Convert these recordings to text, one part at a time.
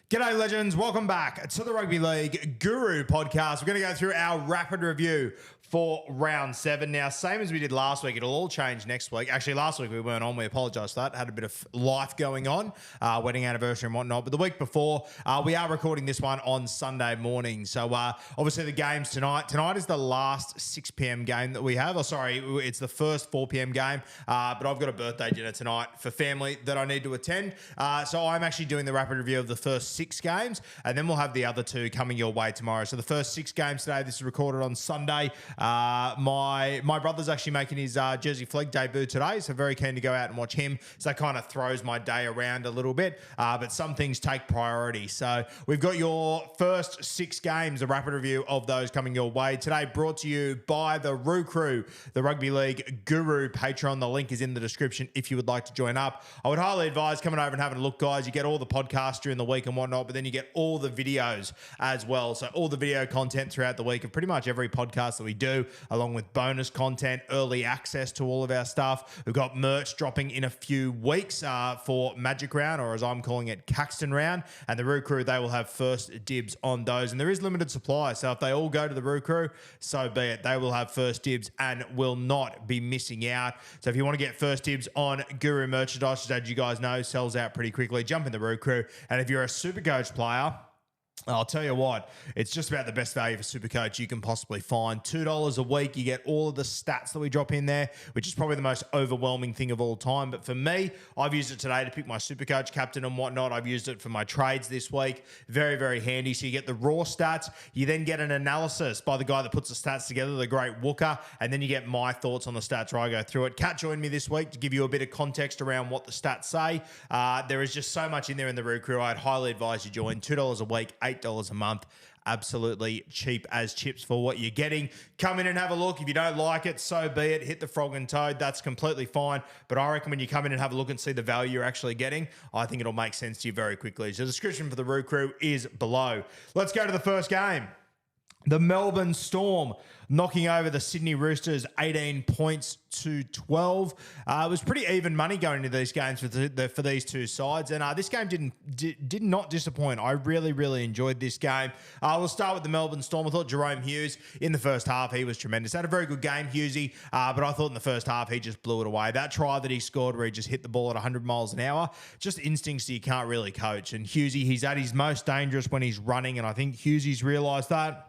G'day, legends. Welcome back to the Rugby League Guru podcast. We're going to go through our rapid review for round 7. Now, same as we did last week, it'll all change next week. Actually, last week we weren't on. We apologise for that. Had a bit of life going on, wedding anniversary and whatnot. But the week before, we are recording this one on Sunday morning. So, obviously, the games tonight. Tonight is the last 6 p.m. game that we have. Oh, sorry, it's the first 4 p.m. game. But I've got a birthday dinner tonight for family that I need to attend. So I'm actually doing the rapid review of the first 6 games, and then we'll have the other 2 coming your way tomorrow. So the first 6 games today, this is recorded on Sunday. My brother's actually making his Jersey Flegg debut today, so very keen to go out and watch him. So that kind of throws my day around a little bit, but some things take priority. So we've got your first 6 games, a rapid review of those coming your way today, brought to you by the Roo Crew, the Rugby League Guru Patreon. The link is in the description if you would like to join up. I would highly advise coming over and having a look, guys. You get all the podcasts during the week and whatnot, but then you get all the videos as well. So all the video content throughout the week of pretty much every podcast that we do, along with bonus content, early access to all of our stuff. We've got merch dropping in a few weeks for Magic Round, or as I'm calling it, Caxton Round. And the Roo Crew, they will have first dibs on those. And there is limited supply, so if they all go to the Roo Crew, so be it. They will have first dibs and will not be missing out. So if you want to get first dibs on Guru merchandise, as you guys know, sells out pretty quickly, jump in the Roo Crew. And if you're a Supercoach player, I'll tell you what, it's just about the best value for Supercoach you can possibly find. $2 a week, you get all of the stats that we drop in there, which is probably the most overwhelming thing of all time. But for me, I've used it today to pick my Supercoach captain and whatnot. I've used it for my trades this week. Very, very handy. So you get the raw stats. You then get an analysis by the guy that puts the stats together, the great Wooker. And then you get my thoughts on the stats where I go through it. Kat joined me this week to give you a bit of context around what the stats say. There is just so much in there in the Roo Crew. I'd highly advise you join. $2 a week, $8 a month. Absolutely cheap as chips for what you're getting. Come in and have a look. If you don't like it, so be it. Hit the frog and toad. That's completely fine. But I reckon when you come in and have a look and see the value you're actually getting, I think it'll make sense to you very quickly. So the description for the Roo Crew is below. Let's go to the first game. The Melbourne Storm knocking over the Sydney Roosters 18 points to 12. It was pretty even money going into these games for these two sides. And this game did not disappoint. I really, really enjoyed this game. We'll start with the Melbourne Storm. I thought Jerome Hughes in the first half, he was tremendous. Had a very good game, Hughesy, but I thought in the first half he just blew it away. That try that he scored where he just hit the ball at 100 miles an hour, just instincts that you can't really coach. And Hughesy, he's at his most dangerous when he's running, and I think Hughesy's realised that.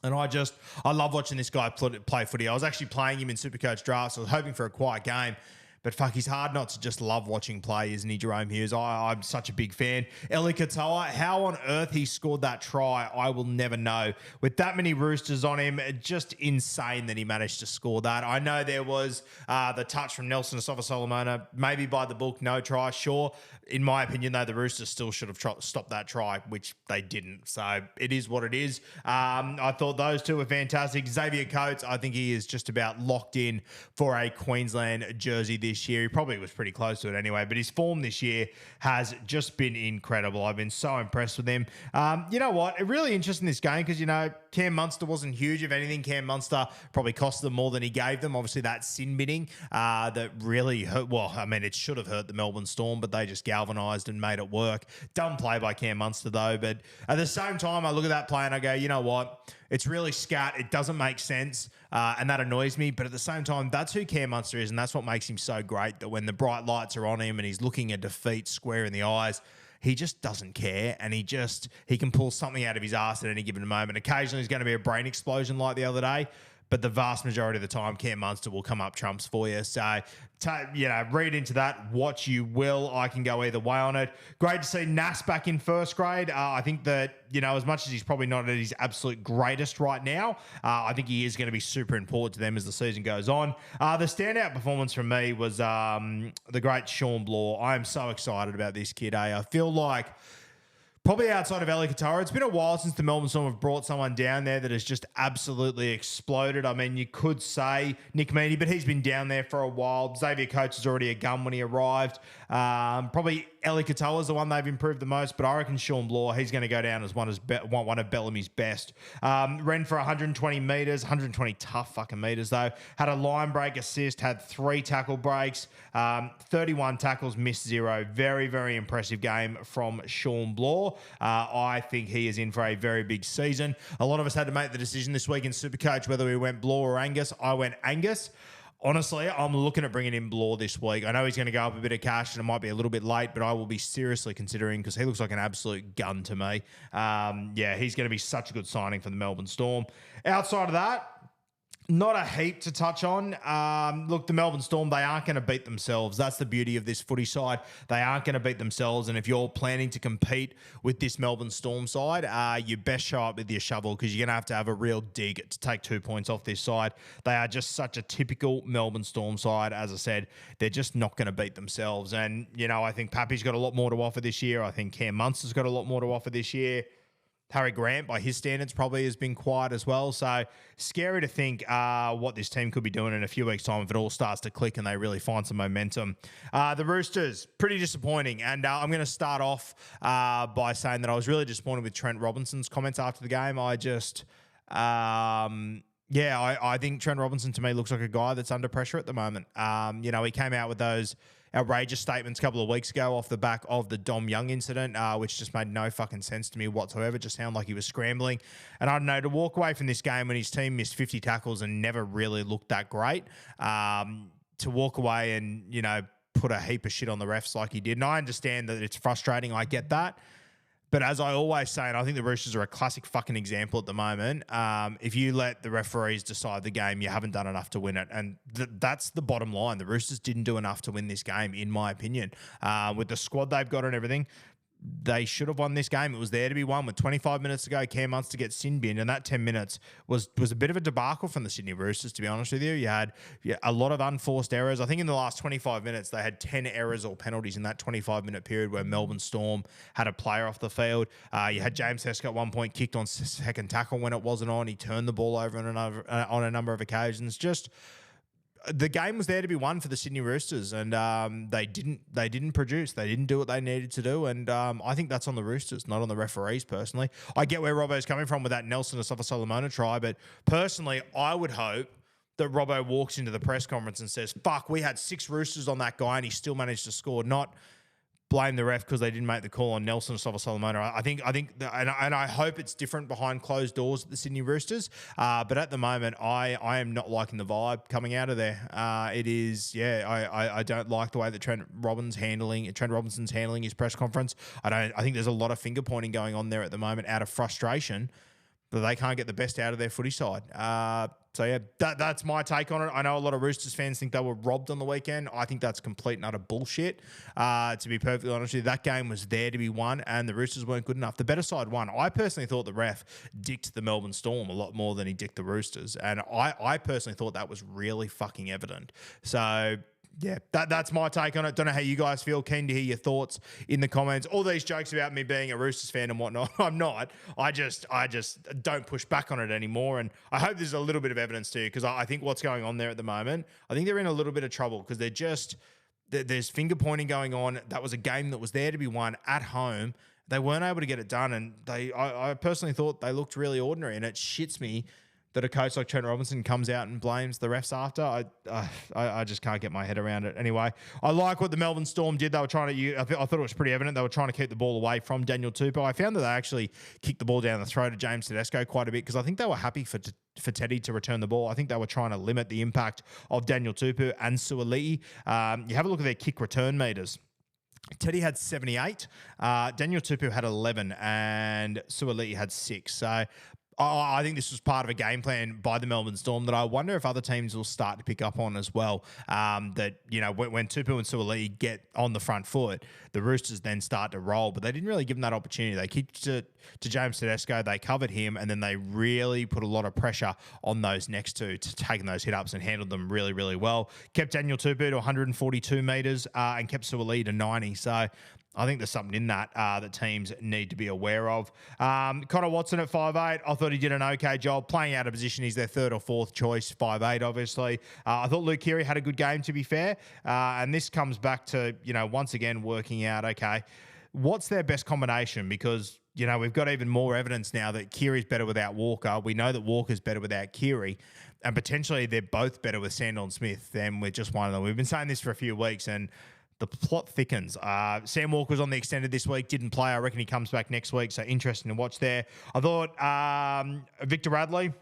And I love watching this guy play footy. I was actually playing him in Supercoach drafts. I was hoping for a quiet game. But fuck, he's hard not to just love watching play, isn't he, Jerome Hughes? I'm such a big fan. Eli Katoa, how on earth he scored that try, I will never know. With that many Roosters on him, just insane that he managed to score that. I know there was the touch from Nelson Asofa-Solomona, maybe by the book, no try, sure. In my opinion, though, the Roosters still should have stopped that try, which they didn't. So it is what it is. I thought those two were fantastic. Xavier Coates, I think he is just about locked in for a Queensland jersey this year. He probably was pretty close to it anyway, but his form this year has just been incredible. I've been so impressed with him. You know what? It really interesting this game because, you know, Cam Munster wasn't huge. If anything, Cam Munster probably cost them more than he gave them. Obviously, that sin binning that really hurt. Well, I mean, it should have hurt the Melbourne Storm, but they just galvanised and made it work. Dumb play by Cam Munster, though. But at the same time, I look at that play and I go, you know what? It's really scat. It doesn't make sense, and that annoys me. But at the same time, that's who Cam Munster is, and that's what makes him so great, that when the bright lights are on him and he's looking a defeat square in the eyes, he just doesn't care, and he can pull something out of his ass at any given moment. Occasionally, there's going to be a brain explosion like the other day, but the vast majority of the time, Cam Munster will come up trumps for you. So, read into that what you will. I can go either way on it. Great to see Nas back in first grade. I think that, as much as he's probably not at his absolute greatest right now, I think he is going to be super important to them as the season goes on. The standout performance from me was the great Sean Blaw. I am so excited about this kid. I feel like probably outside of Eli Katoa, it's been a while since the Melbourne Storm have brought someone down there that has just absolutely exploded. I mean, you could say Nick Meaney, but he's been down there for a while. Xavier Coates is already a gun when he arrived. Probably Eli Katoa is the one they've improved the most, but I reckon Sean Bloor, he's going to go down as one of Bellamy's best. Ran for 120 metres, 120 tough fucking metres though. Had a line break assist, had 3 tackle breaks, 31 tackles, missed 0. Very, very impressive game from Sean Bloor. I think he is in for a very big season. A lot of us had to make the decision this week in Supercoach whether we went Bloor or Angus. I went Angus. Honestly, I'm looking at bringing in Bloor this week. I know he's going to go up a bit of cash and it might be a little bit late, but I will be seriously considering because he looks like an absolute gun to me. Yeah, he's going to be such a good signing for the Melbourne Storm. Outside of that, not a heap to touch on. Look, the Melbourne Storm, they aren't going to beat themselves. That's the beauty of this footy side. They aren't going to beat themselves. And if you're planning to compete with this Melbourne Storm side, you best show up with your shovel because you're going to have a real dig to take 2 points off this side. They are just such a typical Melbourne Storm side. As I said, they're just not going to beat themselves. And, you know, I think Pappy's got a lot more to offer this year. I think Cam Munster's got a lot more to offer this year. Harry Grant, by his standards, probably has been quiet as well. So scary to think what this team could be doing in a few weeks' time if it all starts to click and they really find some momentum. The Roosters, pretty disappointing. And I'm going to start off by saying that I was really disappointed with Trent Robinson's comments after the game. I think Trent Robinson to me looks like a guy that's under pressure at the moment. You know, he came out with those outrageous statements a couple of weeks ago off the back of the Dom Young incident, which just made no fucking sense to me whatsoever. Just sounded like he was scrambling. And I don't know, to walk away from this game when his team missed 50 tackles and never really looked that great, to walk away and, you know, put a heap of shit on the refs like he did. And I understand that it's frustrating. I get that. But as I always say, and I think the Roosters are a classic fucking example at the moment, if you let the referees decide the game, you haven't done enough to win it. And that's the bottom line. The Roosters didn't do enough to win this game, in my opinion. With the squad they've got and everything, they should have won this game. It was there to be won with 25 minutes to go. Cam Munster gets sin binned, and that 10 minutes was a bit of a debacle from the Sydney Roosters, to be honest with you. You had a lot of unforced errors. I think in the last 25 minutes, they had 10 errors or penalties in that 25-minute period where Melbourne Storm had a player off the field. You had James Tedesco at one point kicked on second tackle when it wasn't on. He turned the ball over on a number of occasions. Just the game was there to be won for the Sydney Roosters, and they didn't produce. They didn't do what they needed to do, and I think that's on the Roosters, not on the referees, personally. I get where Robbo's coming from with that Nelson Asafa-Solomona try, but personally, I would hope that Robbo walks into the press conference and says, fuck, we had 6 Roosters on that guy, and he still managed to score, not blame the ref because they didn't make the call on Nelson Asafa-Solomona. I think, and I hope it's different behind closed doors at the Sydney Roosters. But at the moment, I am not liking the vibe coming out of there. It is, I don't like the way that Trent Robinson's handling his press conference. I think there's a lot of finger pointing going on there at the moment out of frustration that they can't get the best out of their footy side. So, yeah, that's my take on it. I know a lot of Roosters fans think they were robbed on the weekend. I think that's complete and utter bullshit, to be perfectly honest with you. That game was there to be won, and the Roosters weren't good enough. The better side won. I personally thought the ref dicked the Melbourne Storm a lot more than he dicked the Roosters, and I personally thought that was really fucking evident. So, yeah, that's my take on it. Don't know how you guys feel. Keen to hear your thoughts in the comments. All these jokes about me being a Roosters fan and whatnot, I'm not. I just don't push back on it anymore. And I hope there's a little bit of evidence too, because I think what's going on there at the moment, I think they're in a little bit of trouble because there's finger pointing going on. That was a game that was there to be won at home. They weren't able to get it done, and I personally thought they looked really ordinary, and it shits me that a coach like Trent Robinson comes out and blames the refs after. I just can't get my head around it. Anyway, I like what the Melbourne Storm did. They were trying to, I thought it was pretty evident, they were trying to keep the ball away from Daniel Tupou. I found that they actually kicked the ball down the throat of James Tedesco quite a bit because I think they were happy for Teddy to return the ball. I think they were trying to limit the impact of Daniel Tupou and Suaalii. You have a look at their kick return meters. Teddy had 78, Daniel Tupou had 11, and Suaalii had 6. So I think this was part of a game plan by the Melbourne Storm that I wonder if other teams will start to pick up on as well. That, you know, when Tupou and Suaalii get on the front foot, the Roosters then start to roll, but they didn't really give them that opportunity. They kicked to James Tedesco, they covered him, and then they really put a lot of pressure on those next two to taking those hit-ups and handled them really, really well. Kept Daniel Tupou to 142 metres and kept Suaalii to 90. So I think there's something in that that teams need to be aware of. Connor Watson at 5'8", I thought he did an okay job playing out of position. He's their third or fourth choice, 5'8", obviously. I thought Luke Keary had a good game, to be fair. And this comes back to, once again, working out, okay, what's their best combination? Because, we've got even more evidence now that Keary's better without Walker. We know that Walker's better without Keary. And potentially they're both better with Sandor and Smith than with just one of them. We've been saying this for a few weeks, and the plot thickens. Sam Walker was on the extended this week, didn't play. I reckon he comes back next week, so interesting to watch there. I thought Victor Radley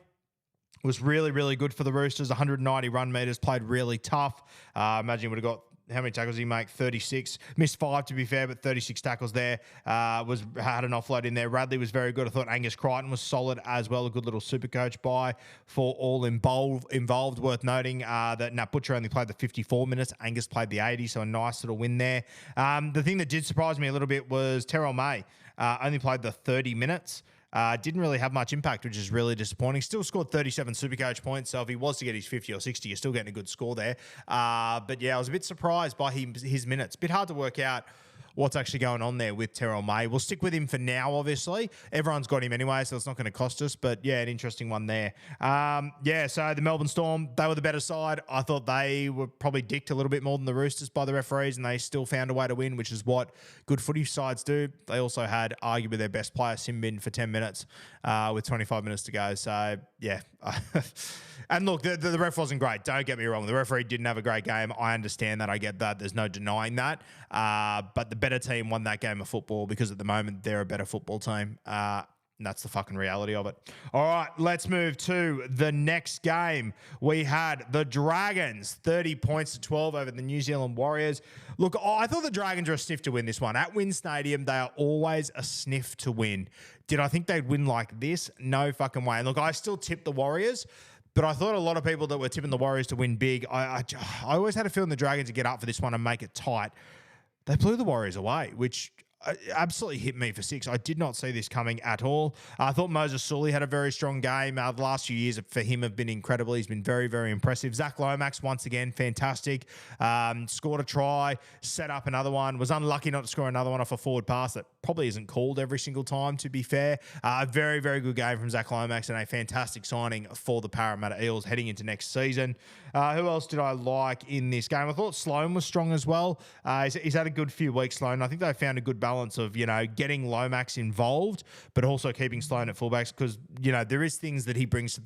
was really, really good for the Roosters. 190 run meters, played really tough. Imagine he would have got, how many tackles did he make? 36. Missed 5, to be fair, but 36 tackles there. Had an offload in there. Radley was very good. I thought Angus Crichton was solid as well. A good little super coach buy for all involved. Worth noting that Nat Butcher only played the 54 minutes. Angus played the 80, so a nice little win there. The thing that did surprise me a little bit was Terrell May. Only played the 30 minutes. Didn't really have much impact, which is really disappointing. Still scored 37 Supercoach points, so if he was to get his 50 or 60, you're still getting a good score there. But yeah, I was a bit surprised by his minutes. Bit hard to work out what's actually going on there with Terrell May. We'll stick with him for now, obviously. Everyone's got him anyway, so it's not going to cost us. But yeah, an interesting one there. So the Melbourne Storm, they were the better side. I thought they were probably dicked a little bit more than the Roosters by the referees, and they still found a way to win, which is what good footy sides do. They also had arguably their best player, Simbin, for 10 minutes with 25 minutes to go. So yeah. And look, the ref wasn't great. Don't get me wrong. The referee didn't have a great game. I understand that. I get that. There's no denying that. But the better team won that game of football because at the moment they're a better football team. And that's the fucking reality of it. All right, let's move to the next game. We had the Dragons, 30 points to 12 over the New Zealand Warriors. Look, I thought the Dragons were a sniff to win this one. At Wynn Stadium, they are always a sniff to win. Did I think they'd win like this? No fucking way. And look, I still tipped the Warriors, but I thought a lot of people that were tipping the Warriors to win big, I always had a feeling the Dragons would get up for this one and make it tight. They blew the Warriors away, which absolutely hit me for 6. I did not see this coming at all. I thought Moses Sully had a very strong game. The last few years for him have been incredible. He's been very, very impressive. Zach Lomax, once again, fantastic. Scored a try, set up another one. Was unlucky not to score another one off a forward pass that probably isn't called every single time, to be fair. A very, very good game from Zach Lomax and a fantastic signing for the Parramatta Eels heading into next season. Who else did I like in this game? I thought Sloan was strong as well. He's had a good few weeks, Sloan. I think they found a good balance of, getting Lomax involved, but also keeping Sloan at fullbacks because, there is things that he brings to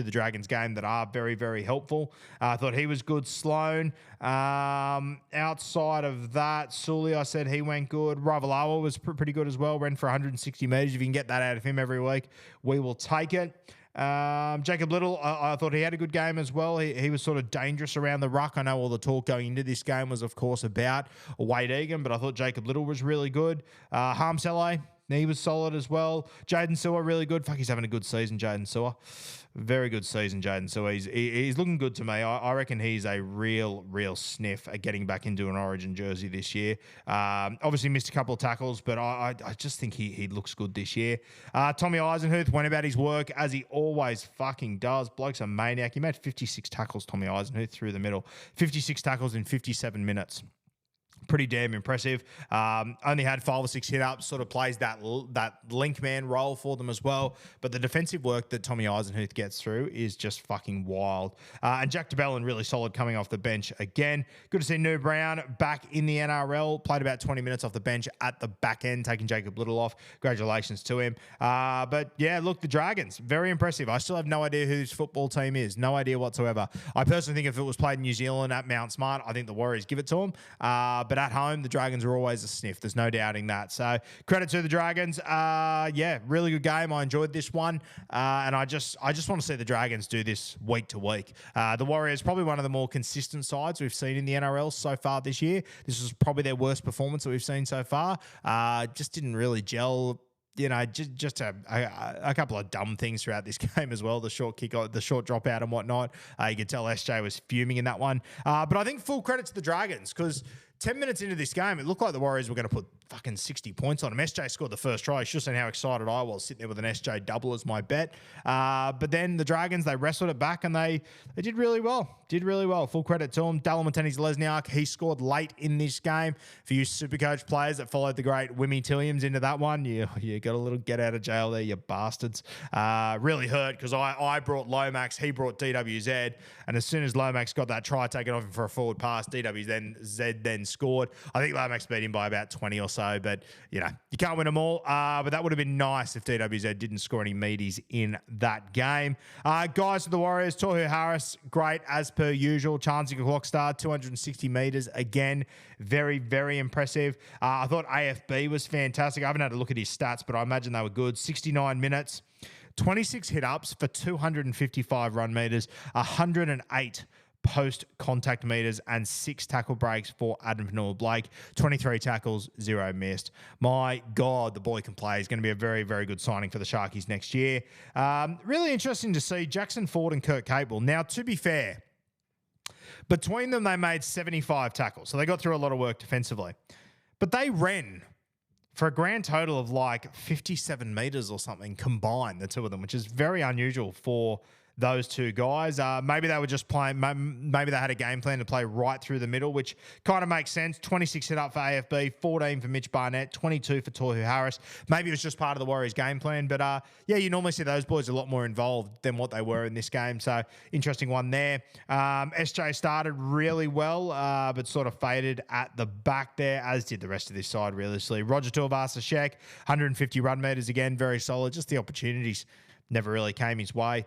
the Dragons game that are very, very helpful. I thought he was good. Sloan. Outside of that, Sully, I said he went good. Ravalawa was pretty good as well. Ran for 160 metres. If you can get that out of him every week, we will take it. Jacob Little, I thought he had a good game as well. He was sort of dangerous around the ruck. I know all the talk going into this game was, of course, about Wade Egan, but I thought Jacob Little was really good. Harmsele, he was solid as well. Jaden Sewer, really good. Fuck, he's having a good season, Jaden Sewer. Very good season, Jaden Sewer. He's looking good to me. I reckon he's a real sniff at getting back into an Origin jersey this year. Obviously missed a couple of tackles, but I just think he looks good this year. Tommy Eisenhuth went about his work as he always fucking does. Bloke's a maniac. He made 56 tackles, Tommy Eisenhuth, through the middle. 56 tackles in 57 minutes. Pretty damn impressive. Only had 5 or 6 hit-ups, sort of plays that link man role for them as well. But the defensive work that Tommy Eisenhuth gets through is just fucking wild. And Jack DeBellin, really solid coming off the bench again. Good to see New Brown back in the NRL. Played about 20 minutes off the bench at the back end, taking Jacob Little off. Congratulations to him. But yeah, look, the Dragons, very impressive. I still have no idea who this football team is. No idea whatsoever. I personally think if it was played in New Zealand at Mount Smart, I think the Warriors give it to them. But at home, the Dragons are always a sniff. There's no doubting that. So credit to the Dragons. Really good game. I enjoyed this one. And I just want to see the Dragons do this week to week. The Warriors, probably one of the more consistent sides we've seen in the NRL so far this year. This was probably their worst performance that we've seen so far. Just didn't really gel. Just a couple of dumb things throughout this game as well. The short kick, the short dropout and whatnot. You could tell SJ was fuming in that one. But I think full credit to the Dragons because 10 minutes into this game, it looked like the Warriors were going to put fucking 60 points on them. SJ scored the first try. You should have seen how excited I was sitting there with an SJ double as my bet. But then the Dragons, they wrestled it back and they did really well. Did really well. Full credit to them. Dalamateni's Lesniak, he scored late in this game. For you Supercoach players that followed the great Wimmy Tilliams into that one, you got a little get out of jail there, you bastards. Really hurt because I brought Lomax, he brought DWZ, and as soon as Lomax got that try taken off him for a forward pass, DWZ then scored. I think Lomax beat him by about 20 or so, but you can't win them all. But that would have been nice if DWZ didn't score any meaties in that game. Guys for the Warriors, Tohu Harris, great as per usual. Chancey Clockstar, 260 metres again. Very, very impressive. I thought AFB was fantastic. I haven't had a look at his stats, but I imagine they were good. 69 minutes, 26 hit-ups for 255 run metres, 108 post-contact meters, and 6 tackle breaks for Adam Panua-Blake. 23 tackles, 0 missed. My God, the boy can play. He's going to be a very, very good signing for the Sharkies next year. Really interesting to see Jackson Ford and Kurt Capewell. Now, to be fair, between them, they made 75 tackles, so they got through a lot of work defensively. But they ran for a grand total of like 57 metres or something combined, the two of them, which is very unusual for those two guys. Maybe they were just playing, maybe they had a game plan to play right through the middle, which kind of makes sense. 26 hit up for AFB, 14 for Mitch Barnett, 22 for Tohu Harris. Maybe it was just part of the Warriors game plan, but you normally see those boys a lot more involved than what they were in this game. So interesting one there. SJ started really well, but sort of faded at the back there, as did the rest of this side, realistically. Roger Tuivasa-Sheck, 150 run meters again, very solid. Just the opportunities never really came his way.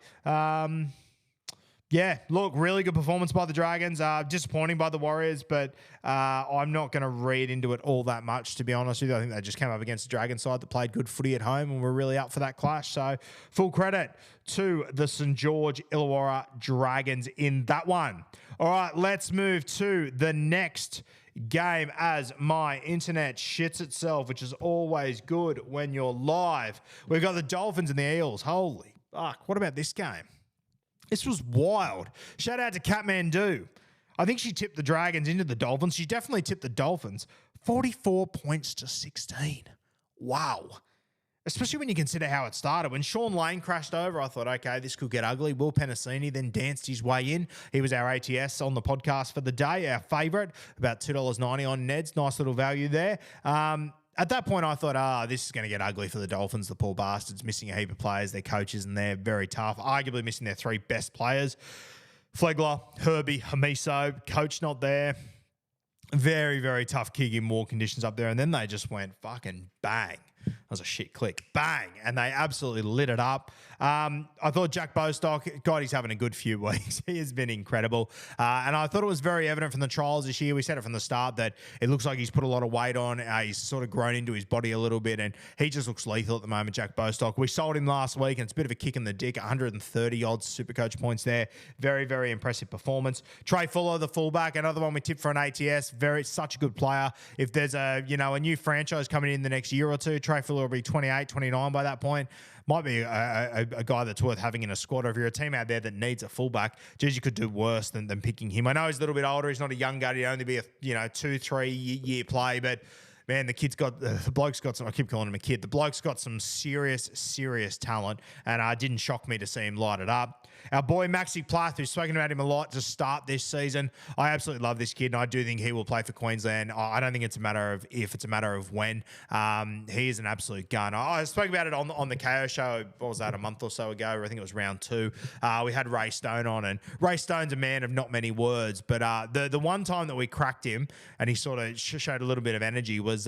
Look, really good performance by the Dragons. Disappointing by the Warriors, but I'm not going to read into it all that much, to be honest with you. I think they just came up against the Dragon side that played good footy at home and were really up for that clash. So full credit to the St. George Illawarra Dragons in that one. All right, let's move to the next game as my internet shits itself, which is always good when you're live. We've got the Dolphins and the Eels. Holy fuck, what about this game? This was wild. Shout out to Kathmandu. I think she tipped the Dragons into the Dolphins. She definitely tipped the Dolphins. 44 points to 16. Wow. Especially when you consider how it started. When Sean Lane crashed over, I thought, okay, this could get ugly. Will Penasini then danced his way in. He was our ATS on the podcast for the day, our favourite, about $2.90 on Neds. Nice little value there. At that point, I thought, this is going to get ugly for the Dolphins, the poor bastards, missing a heap of players, their coaches, and they're very tough. Arguably missing their 3 best players. Flegler, Herbie, Hamiso, coach not there. Very, very tough kick in war conditions up there. And then they just went fucking bang. That was a shit click. Bang. And they absolutely lit it up. I thought Jack Bostock, God, he's having a good few weeks. He has been incredible. And I thought it was very evident from the trials this year. We said it from the start that it looks like he's put a lot of weight on. He's sort of grown into his body a little bit, and he just looks lethal at the moment, Jack Bostock. We sold him last week, and it's a bit of a kick in the dick. 130-odd Supercoach points there. Very, very impressive performance. Trey Fuller, the fullback, another one we tipped for an ATS. Such a good player. If there's a new franchise coming in the next year or two, Trey Fuller will be 28, 29 by that point. Might be a guy that's worth having in a squad. Or if you're a team out there that needs a fullback, geez, you could do worse than picking him. I know he's a little bit older. He's not a young guy. He'd only be a 2-3 year play, but man, the bloke's got some, I keep calling him a kid. The bloke's got some serious talent, and it didn't shock me to see him light it up. Our boy Maxi Plath, who's spoken about him a lot to start this season. I absolutely love this kid, and I do think he will play for Queensland. I don't think it's a matter of if, it's a matter of when. He is an absolute gun. I spoke about it on the KO show, what was that, a month or so ago? I think it was round 2. We had Ray Stone on, and Ray Stone's a man of not many words, but the one time that we cracked him, and he sort of showed a little bit of energy, was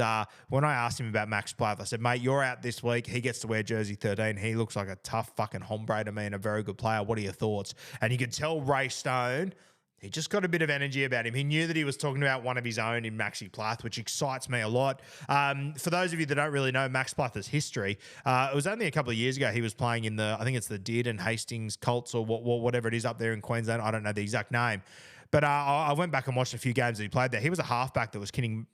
when I asked him about Max Plath. I said, mate, you're out this week. He gets to wear jersey 13. He looks like a tough fucking hombre to me and a very good player. What are your thoughts? And you could tell Ray Stone, he just got a bit of energy about him. He knew that he was talking about one of his own in Maxi Plath, which excites me a lot. For those of you that don't really know Max Plath's history, it was only a couple of years ago he was playing in I think it's the Did and Hastings Colts or whatever it is up there in Queensland. I don't know the exact name. But I went back and watched a few games that he played there. He was a halfback that was kicking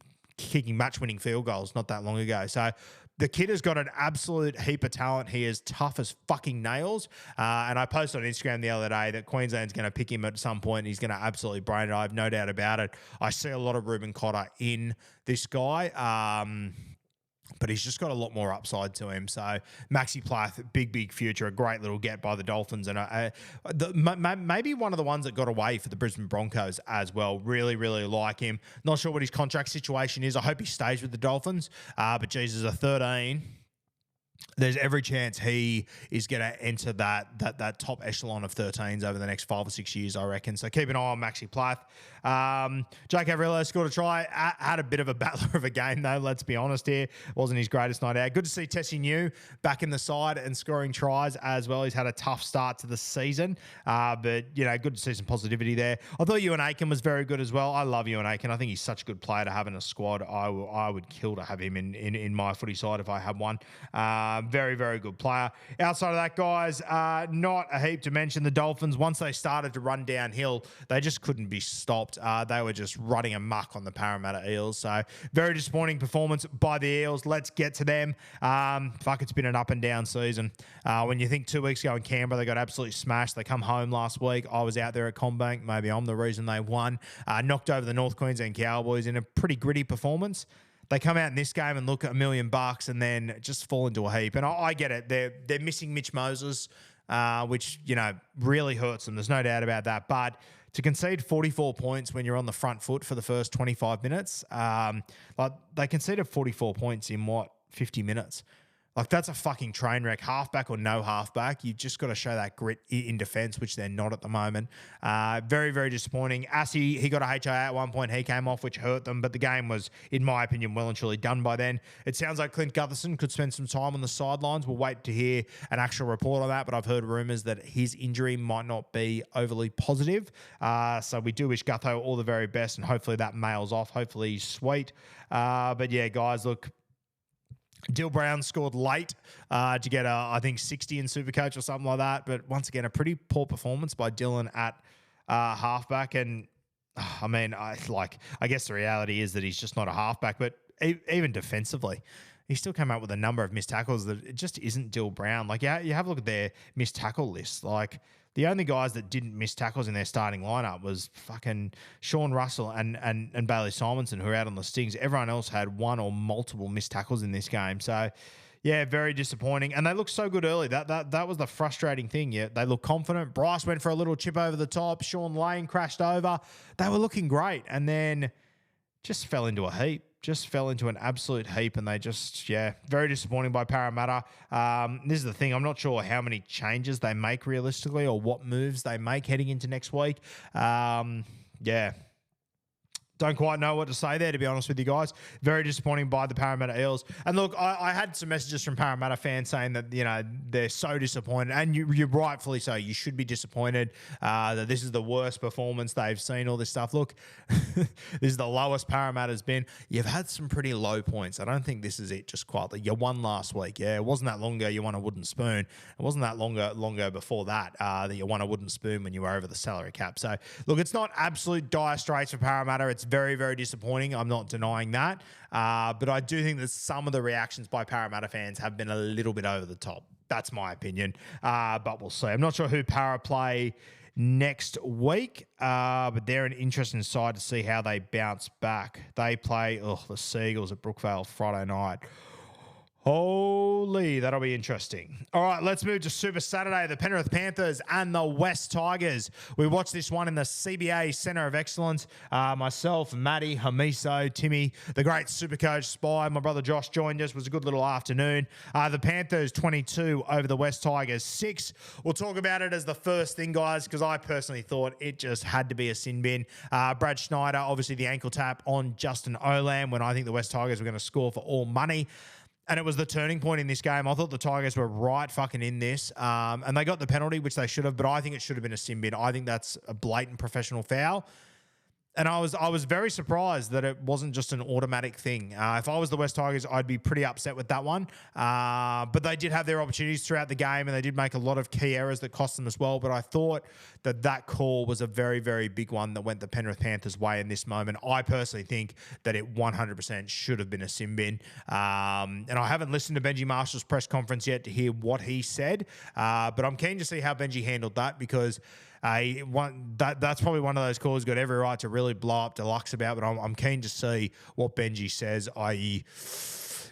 match-winning field goals not that long ago. So The kid has got an absolute heap of talent. He is tough as fucking nails. And I posted on Instagram the other day that Queensland's going to pick him at some point. He's going to absolutely brain it. I have no doubt about it. I see a lot of Ruben Cotter in this guy. But he's just got a lot more upside to him. So Maxi Plath, big future, a great little get by the Dolphins, and maybe one of the ones that got away for the Brisbane Broncos as well. Really like him. Not sure what his contract situation is. I hope he stays with the Dolphins. But Jesus, a 13. There's every chance he is going to enter that top echelon of 13s over the next 5 or 6 years, I reckon. So keep an eye on Maxi Plath. Jake Averillo scored a try. Had a bit of a battler of a game, though, let's be honest here. Wasn't his greatest night out. Good to see Tessie New back in the side and scoring tries as well. He's had a tough start to the season, but, you know, good to see some positivity there. I thought Ewan Aiken was very good as well. I love Ewan Aiken. I think he's such a good player to have in a squad. I would kill to have him in my footy side if I had one. Very good player. Outside of that, guys, not a heap to mention. The Dolphins, once they started to run downhill, they just couldn't be stopped. They were just running amok on the Parramatta Eels. So very disappointing performance by the Eels. Let's get to them. It's been an up and down season. When you think 2 weeks ago in Canberra, they got absolutely smashed. They come home last week. I was out there at CommBank. Maybe I'm the reason they won. Knocked over the North Queensland Cowboys in a pretty gritty performance. They come out in this game and look at $1 million and then just fall into a heap. And I get it. They're missing Mitch Moses, which, you know, really hurts them. There's no doubt about that. But to concede 44 points when you're on the front foot for the first 25 minutes, they conceded 44 points in 50 minutes. Like, that's a fucking train wreck. Halfback or no halfback, you just got to show that grit in defence, which they're not at the moment. Very disappointing. Assy, he got a HIA at one point. He came off, which hurt them, but the game was, in my opinion, well and truly done by then. It sounds like Clint Gutherson could spend some time on the sidelines. We'll wait to hear an actual report on that, but I've heard rumours that his injury might not be overly positive. So we do wish Gutho all the very best, and hopefully that mails off. Hopefully he's sweet. But yeah, guys, look, Dill Brown scored late to get, I think, 60 in Supercoach or something like that. But once again, a pretty poor performance by Dylan at halfback. And, I mean, I guess the reality is that he's just not a halfback. But even defensively, he still came out with a number of missed tackles that it just isn't Dill Brown. Like, yeah, you have a look at their missed tackle list. Like, the only guys that didn't miss tackles in their starting lineup was fucking Sean Russell and Bailey Simonson, who are out on the stings. Everyone else had one or multiple missed tackles in this game. So, yeah, very disappointing. And they looked so good early. That was the frustrating thing. Yeah, they looked confident. Bryce went for a little chip over the top. Sean Lane crashed over. They were looking great, and then just fell into a heap. Just fell into an absolute heap, and they just, very disappointing by Parramatta. This is the thing. I'm not sure how many changes they make realistically or what moves they make heading into next week. Don't quite know what to say there, to be honest with you guys. Very disappointing by the Parramatta Eels. And look, I had some messages from Parramatta fans saying that, you know, they're so disappointed, and you're rightfully so. You should be disappointed that this is the worst performance they've seen, all this stuff. Look, this is the lowest Parramatta's been. You've had some pretty low points. I don't think this is it just quietly. You won last week. Yeah, it wasn't that long ago you won a wooden spoon. It wasn't that long ago before that that you won a wooden spoon when you were over the salary cap. So, look, it's not absolute dire straits for Parramatta. It's very disappointing. I'm not denying that. But I do think that some of the reactions by Parramatta fans have been a little bit over the top. That's my opinion. But we'll see. I'm not sure who Para play next week, but they're an interesting side to see how they bounce back. They play the Seagulls at Brookvale Friday night. Holy, that'll be interesting. All right, let's move to Super Saturday. The Penrith Panthers and the West Tigers. We watched this one in the CBA Centre of Excellence. Myself, Matty, Hamiso, Timmy, the great Supercoach Spy, my brother Josh joined us. It was a good little afternoon. The Panthers 22 over the West Tigers 6. We'll talk about it as the first thing, guys, because I personally thought it just had to be a sin bin. Brad Schneider, obviously the ankle tap on Justin Olam when I think the West Tigers were going to score for all money. And it was the turning point in this game. I thought the Tigers were right fucking in this. And they got the penalty, which they should have, but I think it should have been a sin bin. I think that's a blatant professional foul. And I was very surprised that it wasn't just an automatic thing. If I was the West Tigers, I'd be pretty upset with that one. But they did have their opportunities throughout the game, and they did make a lot of key errors that cost them as well. But I thought that call was a very, very big one that went the Penrith Panthers' way in this moment. I personally think that it 100% should have been a sin bin. And I haven't listened to Benji Marshall's press conference yet to hear what he said. But I'm keen to see how Benji handled that, because that's probably one of those calls he's got every right to really blow up Deluxe about, but I'm keen to see what Benji says, i.e.,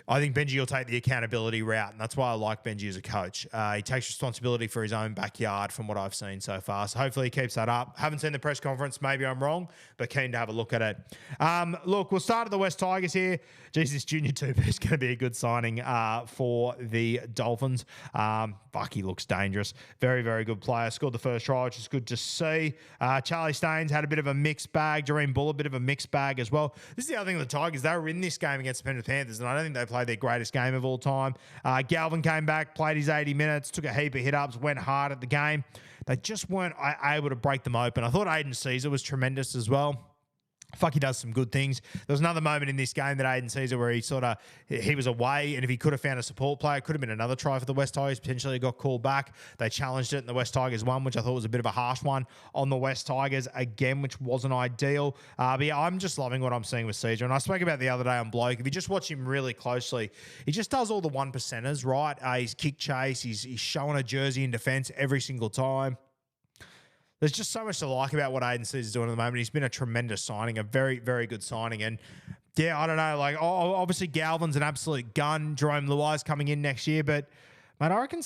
I think Benji will take the accountability route, and that's why I like Benji as a coach. He takes responsibility for his own backyard from what I've seen so far, so hopefully he keeps that up. Haven't seen the press conference. Maybe I'm wrong, but keen to have a look at it. Look, we'll start at the West Tigers here. Jesus, Junior Tupu is going to be a good signing for the Dolphins. He looks dangerous. Very, very good player. Scored the first try, which is good to see. Charlie Staines had a bit of a mixed bag. Jareen Bull, a bit of a mixed bag as well. This is the other thing with the Tigers. They were in this game against the Penrith Panthers, and I don't think they played their greatest game of all time. Galvin came back, played his 80 minutes, took a heap of hit-ups, went hard at the game. They just weren't able to break them open. I thought Aiden Caesar was tremendous as well. He does some good things. There was another moment in this game that Aiden Caesar where he was away, and if he could have found a support player, it could have been another try for the West Tigers. Potentially got called back. They challenged it, and the West Tigers won, which I thought was a bit of a harsh one on the West Tigers again, which wasn't ideal. But yeah, I'm just loving what I'm seeing with Caesar. And I spoke about the other day on Bloke. If you just watch him really closely, he just does all the one percenters, right? He's kick chase. He's showing a jersey in defense every single time. There's just so much to like about what Aiden Caesar's doing at the moment. He's been a tremendous signing, a very, very good signing. And yeah, I don't know. Obviously Galvin's an absolute gun. Jerome Luai's coming in next year, but mate, I reckon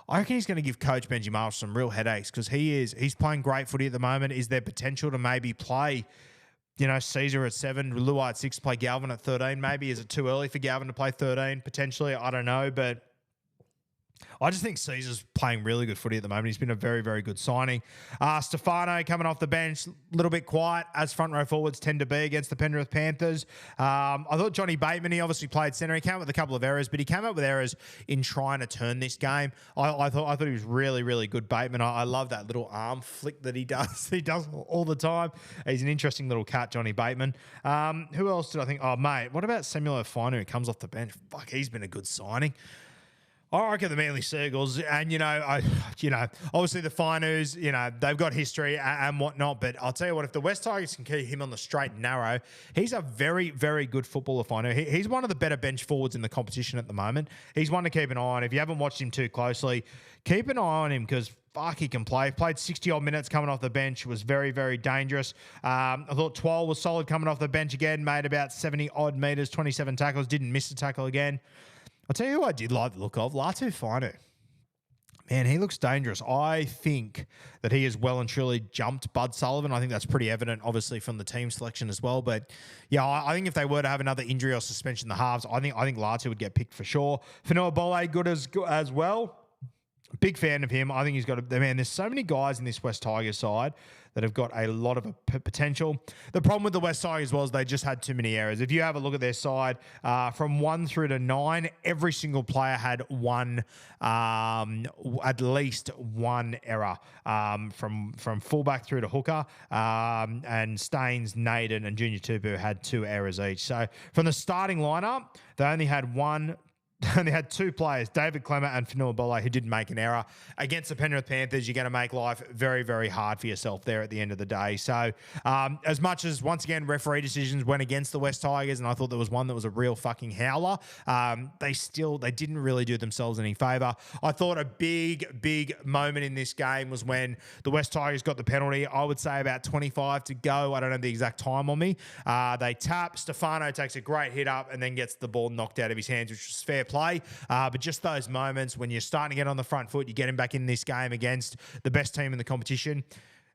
I reckon he's going to give Coach Benji Marshall some real headaches, because he's playing great footy at the moment. Is there potential to maybe play, Caesar at 7, Luai at 6, play Galvin at 13? Maybe is it too early for Galvin to play 13? Potentially, I don't know, but I just think Caesar's playing really good footy at the moment. He's been a very, very good signing. Stefano coming off the bench, a little bit quiet, as front row forwards tend to be against the Penrith Panthers. I thought Johnny Bateman, he obviously played centre. He came up with a couple of errors, but he came up with errors in trying to turn this game. I thought he was really, really good, Bateman. I love that little arm flick that he does. He does all the time. He's an interesting little cat, Johnny Bateman. Who else did I think? Oh, mate, what about Samuel Finu, who comes off the bench? He's been a good signing. I reckon the Manly Seagulls, and obviously the Finus, they've got history and whatnot. But I'll tell you what, if the West Tigers can keep him on the straight and narrow, he's a very, very good footballer. Finu. He's one of the better bench forwards in the competition at the moment. He's one to keep an eye on. If you haven't watched him too closely, keep an eye on him, because he can play. Played 60-odd minutes coming off the bench. Was very, very dangerous. I thought Twal was solid coming off the bench again. Made about 70-odd metres, 27 tackles. Didn't miss a tackle again. I'll tell you who I did like the look of, Latu Finu. Man, he looks dangerous. I think that he has well and truly jumped Bud Sullivan. I think that's pretty evident, obviously, from the team selection as well. But yeah, I think if they were to have another injury or suspension in the halves, I think Latu would get picked for sure. Fanua Bole, good as well. Big fan of him. I think he's got there's so many guys in this West Tigers side that have got a lot of potential. The problem with the West Tigers was they just had too many errors. If you have a look at their side, from 1 through to 9, every single player had at least one error, from fullback through to hooker, and Staines, Naden, and Junior Tupu had 2 errors each. So from the starting lineup, they only had They had 2 players, David Clemmer and Fanua Bole, who didn't make an error. Against the Penrith Panthers, you're going to make life very, very hard for yourself there at the end of the day. So as much as, once again, referee decisions went against the West Tigers, and I thought there was one that was a real fucking howler, they didn't really do themselves any favour. I thought a big moment in this game was when the West Tigers got the penalty. I would say about 25 to go. I don't have the exact time on me. They tap. Stefano takes a great hit up and then gets the ball knocked out of his hands, which was fair play. But just those moments when you're starting to get on the front foot, you get him back in this game against the best team in the competition.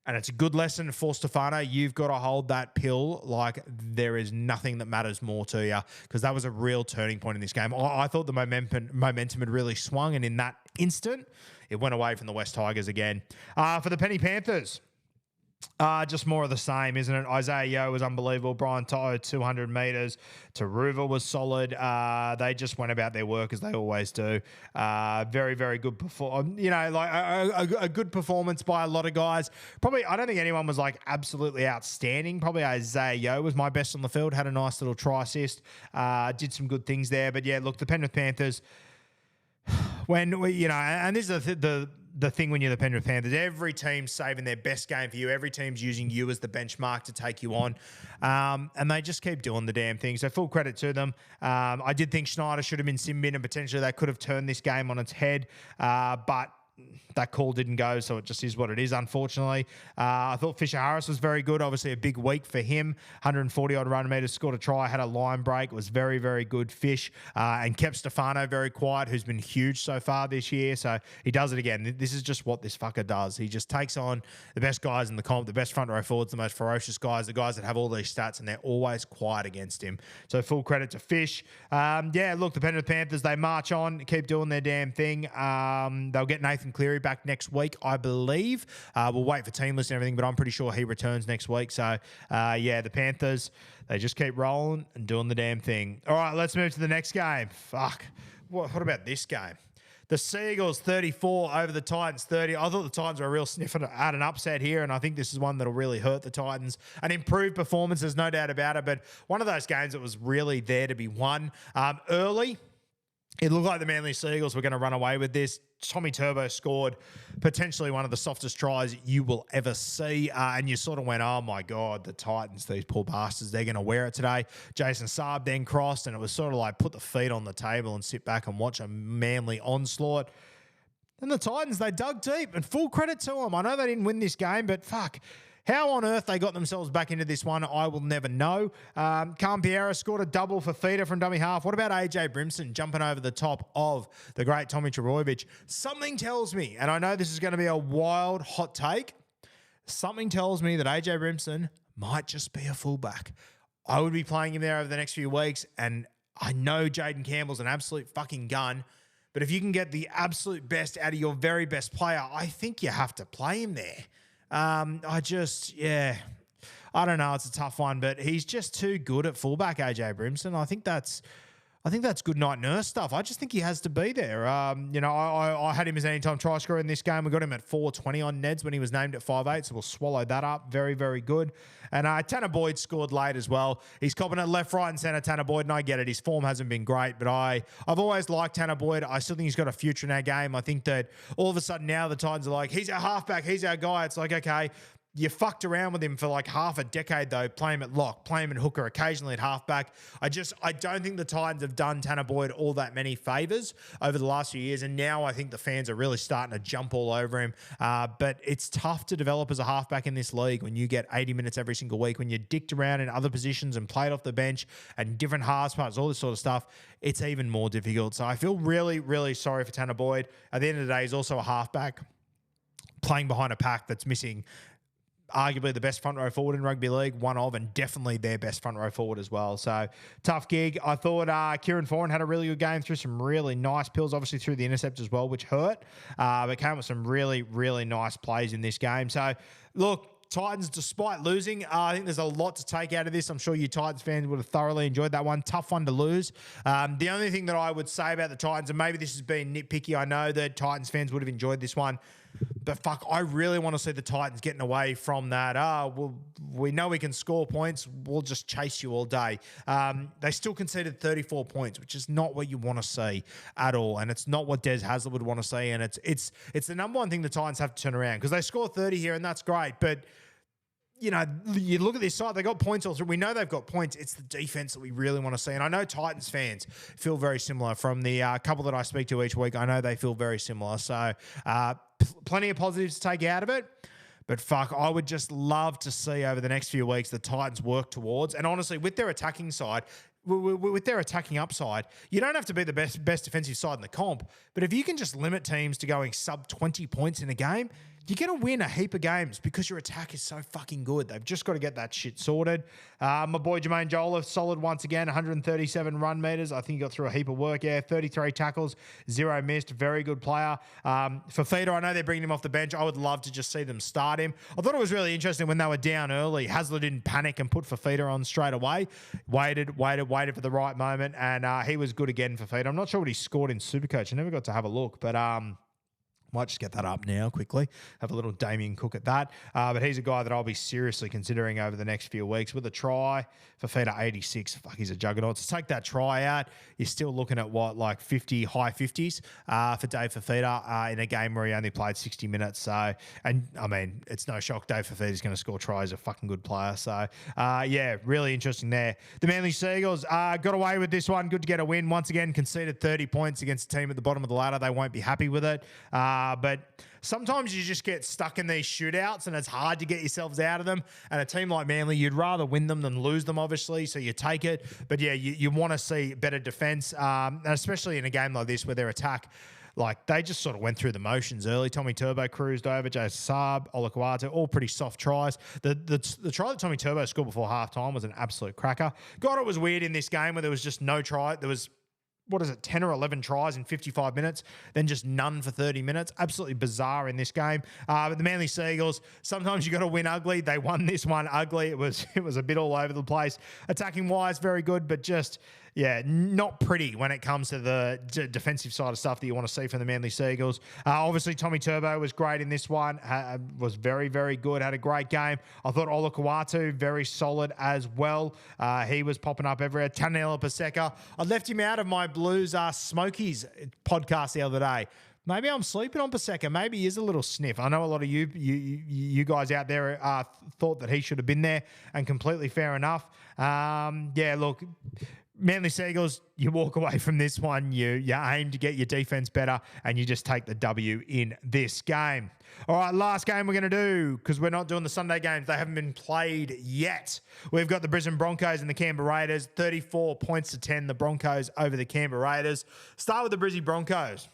And it's a good lesson for Stefano. You've got to hold that pill like there is nothing that matters more to you, because that was a real turning point in this game. I thought the momentum had really swung, and in that instant, it went away from the West Tigers again. For the Penny Panthers, Just more of the same, isn't it? Isaiah Yeo was unbelievable. Brian To'o, 200 metres. Taruva was solid. They just went about their work as they always do. Very, very good performance. A good performance by a lot of guys. Probably, I don't think anyone was like absolutely outstanding. Probably Isaiah Yeo was my best on the field. Had a nice little try assist. Did some good things there. But yeah, look, the Penrith Panthers. And this is the thing when you're the Penrith Panthers, every team's saving their best game for you. Every team's using you as the benchmark to take you on. And they just keep doing the damn thing. So full credit to them. I did think Schneider should have been sin bin and potentially they could have turned this game on its head. But that call didn't go, so it just is what it is, unfortunately. I thought Fisher Harris was very good. Obviously, a big week for him. 140-odd run meters, scored a try, had a line break. It was very, very good. Fish. And kept Stefano very quiet, who's been huge so far this year. So he does it again. This is just what this fucker does. He just takes on the best guys in the comp, the best front row forwards, the most ferocious guys, the guys that have all these stats, and they're always quiet against him. So full credit to Fish. Look, the Penrith Panthers, they march on, keep doing their damn thing. They'll get Nathan Cleary back next week, I believe. We'll wait for team list and everything, but I'm pretty sure he returns next week. So, the Panthers, they just keep rolling and doing the damn thing. All right, let's move to the next game. Fuck. What about this game? The Seagulls 34 over the Titans 30. I thought the Titans were a real sniffer at an upset here, and I think this is one that'll really hurt the Titans. An improved performance, there's no doubt about it, but one of those games that was really there to be won. Early, it looked like the Manly Seagulls were going to run away with this. Tommy Turbo scored potentially one of the softest tries you will ever see. And you sort of went, oh, my God, the Titans, these poor bastards, they're going to wear it today. Jason Saab then crossed, and it was sort of like put the feet on the table and sit back and watch a Manly onslaught. And the Titans, they dug deep, and full credit to them. I know they didn't win this game, but fuck. How on earth they got themselves back into this one, I will never know. Campiera scored a double for feeder from dummy half. What about AJ Brimson jumping over the top of the great Tommy Trbojevic? Something tells me, and I know this is going to be a wild, hot take, something tells me that AJ Brimson might just be a fullback. I would be playing him there over the next few weeks, and I know Jaden Campbell's an absolute fucking gun, but if you can get the absolute best out of your very best player, I think you have to play him there. I don't know. It's a tough one, but he's just too good at fullback, AJ Brimson. I think that's good night nurse stuff. I just think he has to be there. I had him as an anytime try scorer in this game. We got him at 420 on Neds when he was named at 5'8", so we'll swallow that up. Very, very good. And Tanner Boyd scored late as well. He's copping it left, right, and centre, Tanner Boyd, and I get it. His form hasn't been great, but I've always liked Tanner Boyd. I still think he's got a future in our game. I think that all of a sudden now the Titans are like, he's our halfback, he's our guy. It's like, okay, you fucked around with him for like half a decade, though. Play him at lock, play him at hooker, occasionally at halfback. I don't think the Titans have done Tanner Boyd all that many favours over the last few years, and now I think the fans are really starting to jump all over him. But it's tough to develop as a halfback in this league when you get 80 minutes every single week, when you're dicked around in other positions and played off the bench and different halves parts, all this sort of stuff. It's even more difficult. So I feel really, really sorry for Tanner Boyd. At the end of the day, he's also a halfback playing behind a pack that's missing arguably the best front row forward in rugby league, one of, and definitely their best front row forward as well. So tough gig. I thought Kieran Foran had a really good game, threw some really nice pills, obviously through the intercept as well, which hurt, but came with some really, really nice plays in this game. So look, Titans, despite losing, I think there's a lot to take out of this. I'm sure you Titans fans would have thoroughly enjoyed that one. Tough one to lose. The only thing that I would say about the Titans, and maybe this has been nitpicky, I know that Titans fans would have enjoyed this one, but fuck, I really want to see the Titans getting away from that. We know we can score points. We'll just chase you all day. They still conceded 34 points, which is not what you want to see at all. And it's not what Des Hasler would want to see. And it's the number one thing the Titans have to turn around, because they score 30 here and that's great. But you know, you look at this side, they got points all through. We know they've got points. It's the defense that we really want to see. And I know Titans fans feel very similar. From the couple that I speak to each week, I know they feel very similar. So plenty of positives to take out of it. But fuck, I would just love to see over the next few weeks the Titans work towards. And honestly, with their attacking side, with their attacking upside, you don't have to be the best defensive side in the comp. But if you can just limit teams to going sub 20 points in a game, you're going to win a heap of games because your attack is so fucking good. They've just got to get that shit sorted. My boy Jermaine Jolliffe, solid once again, 137 run meters. I think he got through a heap of work, 33 tackles, 0 missed. Very good player. Fafita, I know they're bringing him off the bench. I would love to just see them start him. I thought it was really interesting when they were down early. Hasler didn't panic and put Fafita on straight away. Waited for the right moment, and he was good again, Fafita. I'm not sure what he scored in Supercoach. I never got to have a look, but might just get that up now quickly. Have a little Damien Cook at that. But he's a guy that I'll be seriously considering over the next few weeks. With a try, Fafita 86. Fuck, he's a juggernaut. So take that try out. You're still looking at what, like 50, high 50s for Dave Fafita in a game where he only played 60 minutes. So, and I mean, it's no shock Dave Fafita's going to score tries. A fucking good player. So, yeah, really interesting there. The Manly Seagulls got away with this one. Good to get a win. Once again, conceded 30 points against a team at the bottom of the ladder. They won't be happy with it. But sometimes you just get stuck in these shootouts and it's hard to get yourselves out of them. And a team like Manly, you'd rather win them than lose them, obviously, so you take it. But yeah, you want to see better defence, especially in a game like this where their attack, like they just sort of went through the motions early. Tommy Turbo cruised over, Jay Saab, Olakuata, all pretty soft tries. The try that Tommy Turbo scored before halftime was an absolute cracker. God, it was weird in this game where there was just no try. There was 10 or 11 tries in 55 minutes, then just none for 30 minutes. Absolutely bizarre in this game. But the Manly Seagulls, sometimes you got to win ugly. They won this one ugly. It was a bit all over the place. Attacking wise, very good, but just, yeah, not pretty when it comes to the defensive side of stuff that you want to see from the Manly Seagulls. Obviously, Tommy Turbo was great in this one. Was very, very good. Had a great game. I thought Olakuatu, very solid as well. He was popping up everywhere. Tanela Paseka. I left him out of my Blues Smokies podcast the other day. Maybe I'm sleeping on Paseka. Maybe he is a little sniff. I know a lot of you guys out there thought that he should have been there, and completely fair enough. Yeah, look, Manly Seagulls, you walk away from this one, you aim to get your defense better, and you just take the W in this game. All right, last game we're going to do, because we're not doing the Sunday games. They haven't been played yet. We've got the Brisbane Broncos and the Canberra Raiders, 34 points to 10, the Broncos over the Canberra Raiders. Start with the Brisbane Broncos.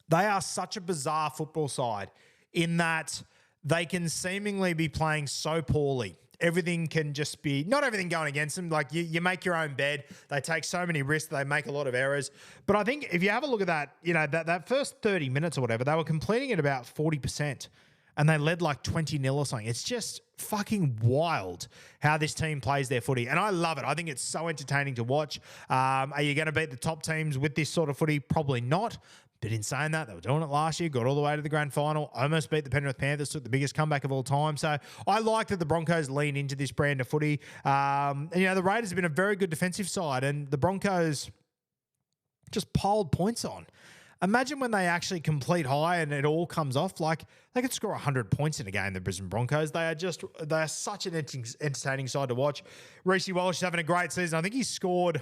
They are such a bizarre football side in that they can seemingly be playing so poorly. Everything can just be, not everything going against them. Like you make your own bed. They take so many risks. They make a lot of errors. But I think if you have a look at that, that first 30 minutes or whatever, they were completing at about 40%. And they led like 20-0 or something. It's just fucking wild how this team plays their footy. And I love it. I think it's so entertaining to watch. Are you going to beat the top teams with this sort of footy? Probably not. But in saying that, they were doing it last year, got all the way to the grand final, almost beat the Penrith Panthers, took the biggest comeback of all time. So I like that the Broncos lean into this brand of footy. And, the Raiders have been a very good defensive side, and the Broncos just piled points on. Imagine when they actually complete high and it all comes off. Like, they could score 100 points in a game, the Brisbane Broncos. They are such an entertaining side to watch. Reece Walsh is having a great season. I think he's scored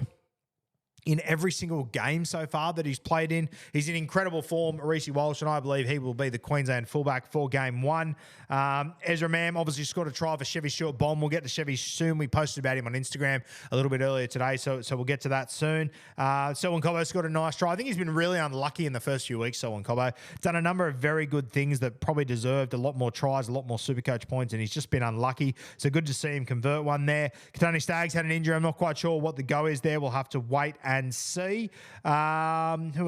in every single game so far that he's played in. He's in incredible form, Reece Walsh, and I believe he will be the Queensland fullback for game one. Ezra Mam obviously scored a try for Chevy Stewart-Bomb. We'll get to Chevy soon. We posted about him on Instagram a little bit earlier today, so we'll get to that soon. Selwyn Cobbo scored a nice try. I think he's been really unlucky in the first few weeks, Selwyn Cobbo. Done a number of very good things that probably deserved a lot more tries, a lot more Supercoach points, and he's just been unlucky. So good to see him convert one there. Katoni Staggs had an injury. I'm not quite sure what the go is there. We'll have to wait and see. Who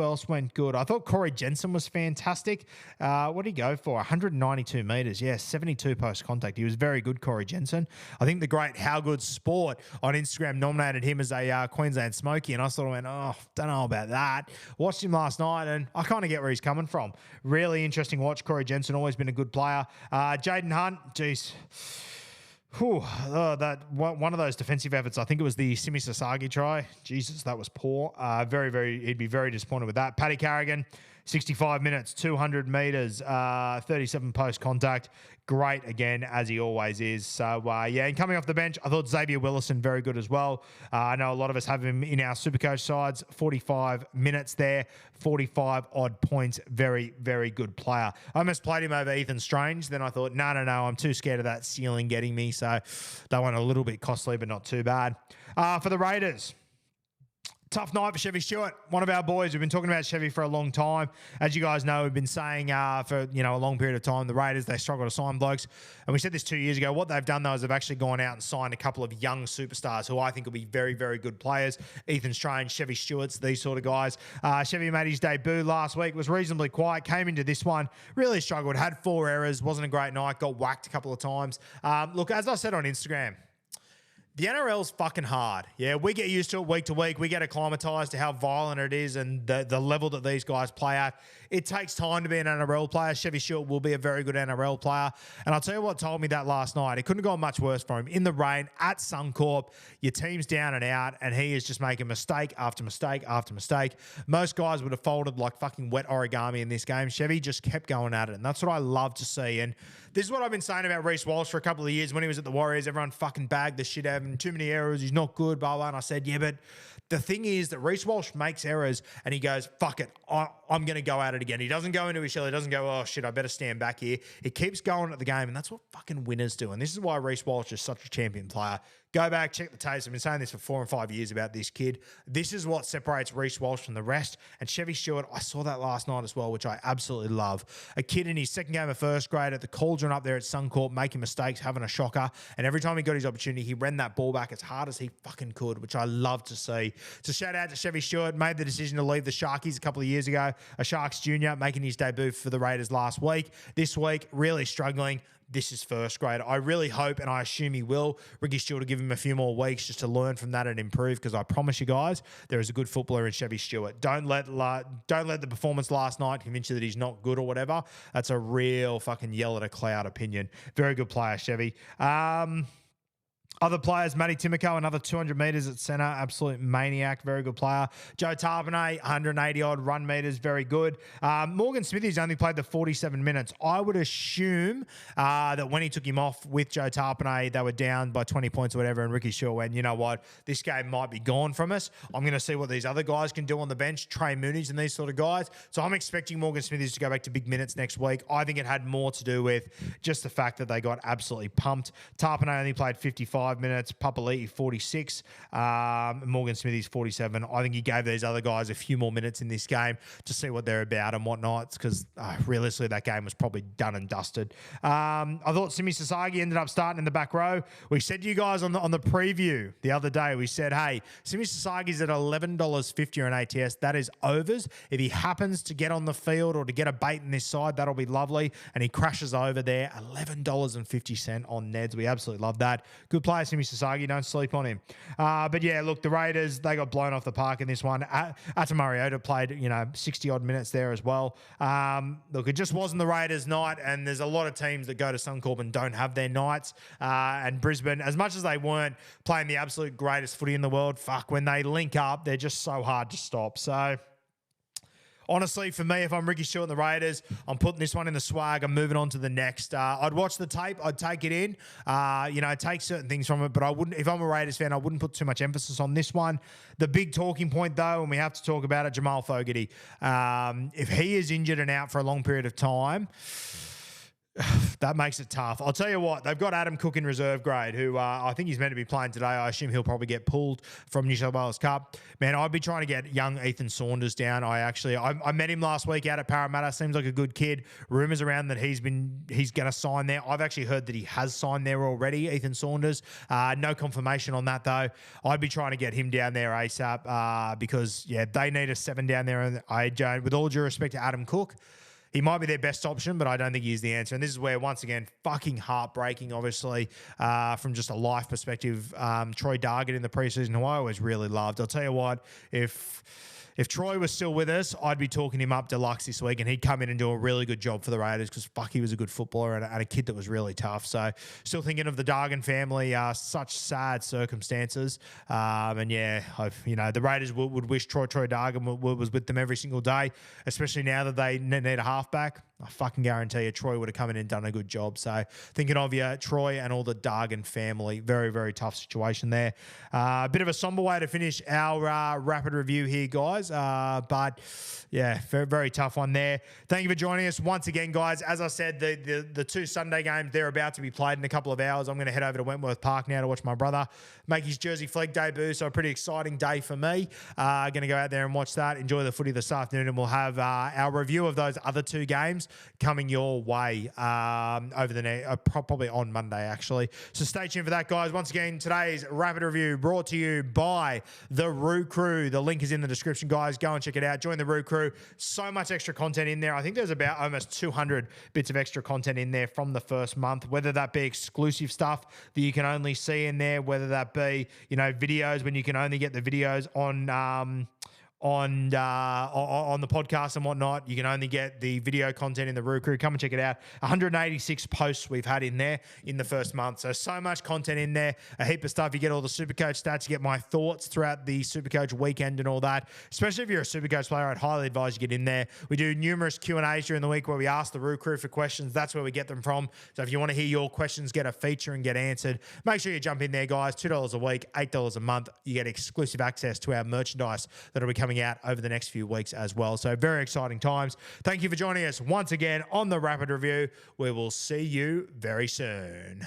else went good? I thought Corey Jensen was fantastic. What did he go for? 192 metres. Yeah, 72 post contact. He was very good, Corey Jensen. I think the great How Good Sport on Instagram nominated him as a Queensland Smoky, and I sort of went, don't know about that. Watched him last night, and I kind of get where he's coming from. Really interesting watch. Corey Jensen, always been a good player. Jaden Hunt, geez. That one of those defensive efforts, I think it was the Simi Sasagi try. Jesus, that was poor. He'd be very disappointed with that. Paddy Carrigan, 65 minutes, 200 metres, 37 post contact. Great again, as he always is. So, and coming off the bench, I thought Xavier Willison very good as well. I know a lot of us have him in our Supercoach sides. 45 minutes there, 45 odd points. Very, very good player. I almost played him over Ethan Strange. Then I thought, no, I'm too scared of that ceiling getting me. So that went a little bit costly, but not too bad. For the Raiders, Tough night for Chevy Stewart, one of our boys. We've been talking about Chevy for a long time. As you guys know, we've been saying for a long period of time, the Raiders, they struggle to sign blokes. And we said this 2 years ago. What they've done, though, is they've actually gone out and signed a couple of young superstars who I think will be very, very good players. Ethan Strange, Chevy Stewart's, these sort of guys. Chevy made his debut last week, was reasonably quiet, came into this one, really struggled, had 4 errors, wasn't a great night, got whacked a couple of times. Look, as I said on Instagram, the NRL's fucking hard. Yeah, we get used to it week to week. We get acclimatized to how violent it is and the level that these guys play at. It takes time to be an NRL player. Chevy Stewart will be a very good NRL player. And I'll tell you what told me that last night. It couldn't have gone much worse for him. In the rain, at Suncorp, your team's down and out, and he is just making mistake after mistake after mistake. Most guys would have folded like fucking wet origami in this game. Chevy just kept going at it, and that's what I love to see. And this is what I've been saying about Reece Walsh for a couple of years. When he was at the Warriors, everyone fucking bagged the shit out of him. Too many errors. He's not good, blah, blah. And I said, yeah, but the thing is that Reece Walsh makes errors and he goes, fuck it, I'm going to go at it again. He doesn't go into his shell. He doesn't go, oh, shit, I better stand back here. He keeps going at the game, and that's what fucking winners do. And this is why Reece Walsh is such a champion player. Go back, check the tapes. I've been saying this for 4 and 5 years about this kid. This is what separates Reece Walsh from the rest. And Chevy Stewart, I saw that last night as well, which I absolutely love. A kid in his second game of first grade at the Cauldron up there at Suncorp, making mistakes, having a shocker. And every time he got his opportunity, he ran that ball back as hard as he fucking could, which I love to see. So shout out to Chevy Stewart. Made the decision to leave the Sharkies a couple of years ago. A Sharks junior, making his debut for the Raiders last week. This week, really struggling. This is first grade. I really hope, and I assume he will, Ricky Stewart will give him a few more weeks just to learn from that and improve, because I promise you guys, there is a good footballer in Chevy Stewart. Don't let the performance last night convince you that he's not good or whatever. That's a real fucking yell at a cloud opinion. Very good player, Chevy. Other players, Matty Timoko, another 200 metres at centre, absolute maniac, very good player. Joe Tarpanay, 180-odd run metres, very good. Morgan Smithies only played the 47 minutes. I would assume that when he took him off with Joe Tarpanay, they were down by 20 points or whatever, and Ricky Stewart went, you know what, this game might be gone from us. I'm going to see what these other guys can do on the bench, Trey Mooney's and these sort of guys. So I'm expecting Morgan Smithies to go back to big minutes next week. I think it had more to do with just the fact that they got absolutely pumped. Tarpanay only played 55 minutes, Papali'i 46, Morgan Smithies 47. I think he gave these other guys a few more minutes in this game to see what they're about and whatnot, because realistically that game was probably done and dusted. I thought Simi Sasagi ended up starting in the back row. We said to you guys on the preview the other day, we said, hey, Simi Sasagi's at $11.50 on ATS. That is overs. If he happens to get on the field or to get a bait in this side, that'll be lovely. And he crashes over there, $11.50 on Neds. We absolutely love that. Good player, Simi Sasagi. Don't sleep on him. But yeah, look, the Raiders, they got blown off the park in this one. Ata Mariota played, 60-odd minutes there as well. Look, it just wasn't the Raiders' night, and there's a lot of teams that go to Suncorp and don't have their nights. And Brisbane, as much as they weren't playing the absolute greatest footy in the world, when they link up, they're just so hard to stop. So honestly, for me, if I'm Ricky Stewart and the Raiders, I'm putting this one in the swag. I'm moving on to the next. I'd watch the tape. I'd take it in, take certain things from it, but I wouldn't, if I'm a Raiders fan, I wouldn't put too much emphasis on this one. The big talking point, though, and we have to talk about it, Jamal Fogarty. If he is injured and out for a long period of time, that makes it tough. I'll tell you what, they've got Adam Cook in reserve grade, who I think he's meant to be playing today. I assume he'll probably get pulled from New South Wales Cup. Man, I'd be trying to get young Ethan Saunders down. I met him last week out at Parramatta. Seems like a good kid. Rumours around that he's going to sign there. I've actually heard that he has signed there already, Ethan Saunders. No confirmation on that, though. I'd be trying to get him down there ASAP because, yeah, they need a 7 down there. And with all due respect to Adam Cook, he might be their best option, but I don't think he's the answer. And this is where, once again, fucking heartbreaking, obviously, from just a life perspective. Troy Dargett in the preseason, who I always really loved. I'll tell you what, if Troy was still with us, I'd be talking him up deluxe this week, and he'd come in and do a really good job for the Raiders because, he was a good footballer and a kid that was really tough. So still thinking of the Dargan family, such sad circumstances. And yeah, the Raiders would wish Troy Dargan was with them every single day, especially now that they need a halfback. I fucking guarantee you Troy would have come in and done a good job. So thinking of you, Troy, and all the Dargan family. Very, very tough situation there. A bit of a somber way to finish our rapid review here, guys. But yeah, very, very tough one there. Thank you for joining us once again, guys. As I said, the 2 Sunday games, they're about to be played in a couple of hours. I'm going to head over to Wentworth Park now to watch my brother make his Jersey Flegg debut. So a pretty exciting day for me. Going to go out there and watch that. Enjoy the footy this afternoon, and we'll have our review of those other 2 games coming your way over the next, probably on Monday, actually. So stay tuned for that, guys. Once again, today's rapid review brought to you by the Roo Crew. The link is in the description, guys. Go and check it out. Join the Roo Crew. So much extra content in there. I think there's about almost 200 bits of extra content in there from the first month, whether that be exclusive stuff that you can only see in there, whether that be, you know, videos when you can only get the videos on the podcast and whatnot. You can only get the video content in the Roo Crew. Come and check it out. 186 posts we've had in there in the first month. So much content in there, a heap of stuff. You get all the Supercoach stats. You get my thoughts throughout the Supercoach weekend and all that. Especially if you're a Supercoach player, I'd highly advise you get in there. We do numerous Q&As during the week where we ask the Roo Crew for questions. That's where we get them from. So if you want to hear your questions, get a feature and get answered, make sure you jump in there, guys. $2 a week, $8 a month. You get exclusive access to our merchandise that'll be coming out over the next few weeks as well. So very exciting times. Thank you for joining us once again on the Rapid Review. We will see you very soon.